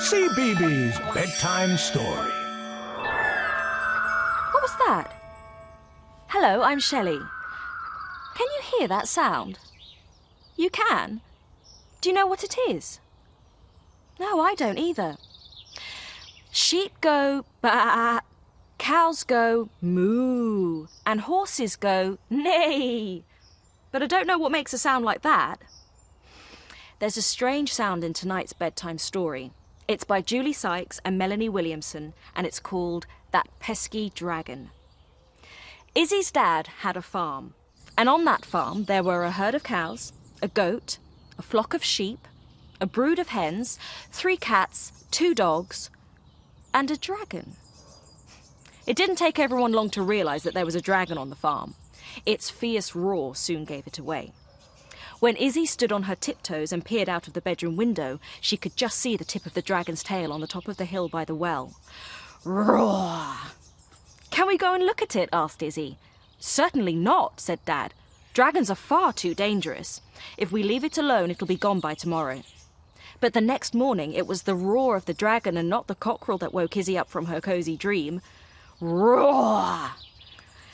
Cbeebies Bedtime Story. What was that? Hello, I'm Shelley. Can you hear that sound? You can? Do you know what it is? No, I don't either. Sheep go baa, cows go moo, and horses go neigh. But I don't know what makes a sound like that. There's a strange sound in tonight's bedtime story. It's by Julie Sykes and Melanie Williamson, and it's called That Pesky Dragon. Izzy's dad had a farm, and on that farm there were a herd of cows, a goat, a flock of sheep, a brood of hens, 3 cats, 2 dogs, and a dragon. It didn't take everyone long to realise that there was a dragon on the farm. Its fierce roar soon gave it away. When Izzy stood on her tiptoes and peered out of the bedroom window, she could just see the tip of the dragon's tail on the top of the hill by the well. Roar! Can we go and look at it? Asked Izzy. Certainly not, said Dad. Dragons are far too dangerous. If we leave it alone, it'll be gone by tomorrow. But the next morning, it was the roar of the dragon and not the cockerel that woke Izzy up from her cosy dream. Roar!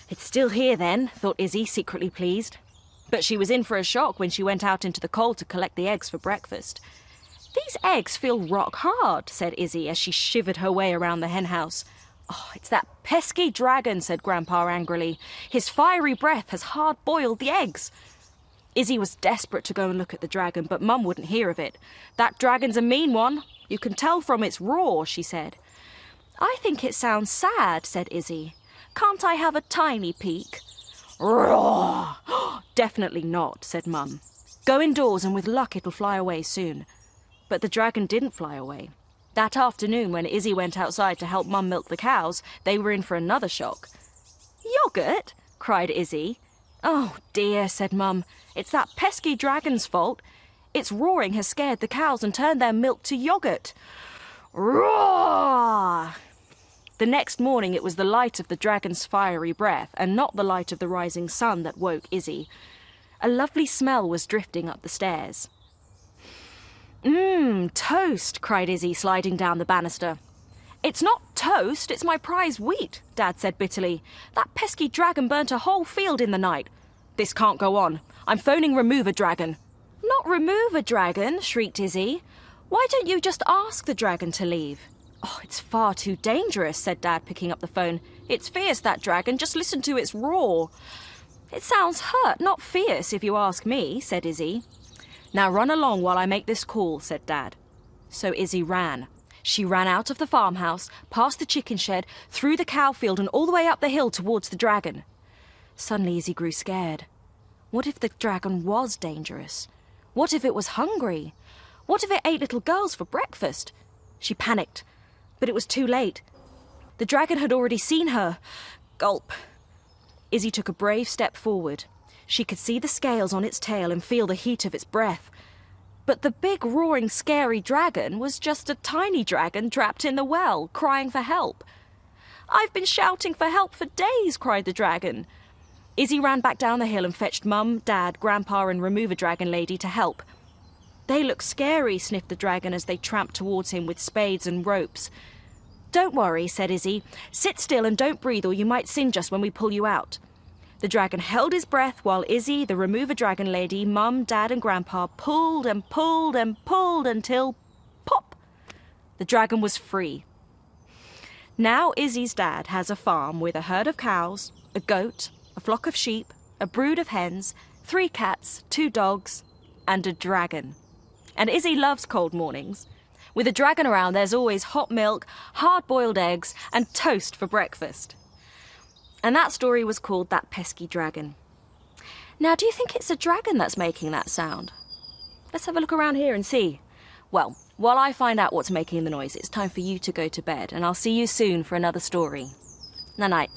It's still here then, thought Izzy, secretly pleased. But she was in for a shock when she went out into the cold to collect the eggs for breakfast. These eggs feel rock hard, said Izzy as she shivered her way around the hen house. Oh, it's that pesky dragon, said Grandpa angrily. His fiery breath has hard-boiled the eggs. Izzy was desperate to go and look at the dragon, but Mum wouldn't hear of it. That dragon's a mean one. You can tell from its roar, she said. I think it sounds sad, said Izzy. Can't I have a tiny peek? Roar! Definitely not, said Mum. Go indoors and with luck it'll fly away soon. But the dragon didn't fly away. That afternoon when Izzy went outside to help Mum milk the cows, they were in for another shock. Yoghurt? Cried Izzy. Oh dear, said Mum. It's that pesky dragon's fault. Its roaring has scared the cows and turned their milk to yoghurt. Roar! The next morning it was the light of the dragon's fiery breath and not the light of the rising sun that woke Izzy. A lovely smell was drifting up the stairs. Toast, cried Izzy, sliding down the banister. It's not toast, it's my prize wheat, Dad said bitterly. That pesky dragon burnt a whole field in the night. This can't go on. I'm phoning Remove a Dragon. Not Remove a Dragon, shrieked Izzy. Why don't you just ask the dragon to leave? Oh, it's far too dangerous, said Dad, picking up the phone. It's fierce, that dragon. Just listen to its roar. It sounds hurt, not fierce, if you ask me, said Izzy. Now run along while I make this call, said Dad. So Izzy ran. She ran out of the farmhouse, past the chicken shed, through the cow field and all the way up the hill towards the dragon. Suddenly Izzy grew scared. What if the dragon was dangerous? What if it was hungry? What if it ate little girls for breakfast? She panicked. But it was too late. The dragon had already seen her. Gulp. Izzy took a brave step forward. She could see the scales on its tail and feel the heat of its breath. But the big, roaring, scary dragon was just a tiny dragon trapped in the well, crying for help. I've been shouting for help for days, cried the dragon. Izzy ran back down the hill and fetched Mum, Dad, Grandpa and Remove a Dragon lady to help. They look scary, sniffed the dragon as they tramped towards him with spades and ropes. Don't worry, said Izzy. Sit still and don't breathe or you might singe us when we pull you out. The dragon held his breath while Izzy, the Remove a Dragon lady, Mum, Dad and Grandpa pulled and pulled and pulled until, pop, the dragon was free. Now Izzy's dad has a farm with a herd of cows, a goat, a flock of sheep, a brood of hens, 3 cats, 2 dogs, and a dragon. And Izzy loves cold mornings. With a dragon around, there's always hot milk, hard-boiled eggs, and toast for breakfast. And that story was called That Pesky Dragon. Now, do you think it's a dragon that's making that sound? Let's have a look around here and see. Well, while I find out what's making the noise, it's time for you to go to bed, and I'll see you soon for another story. Night-night.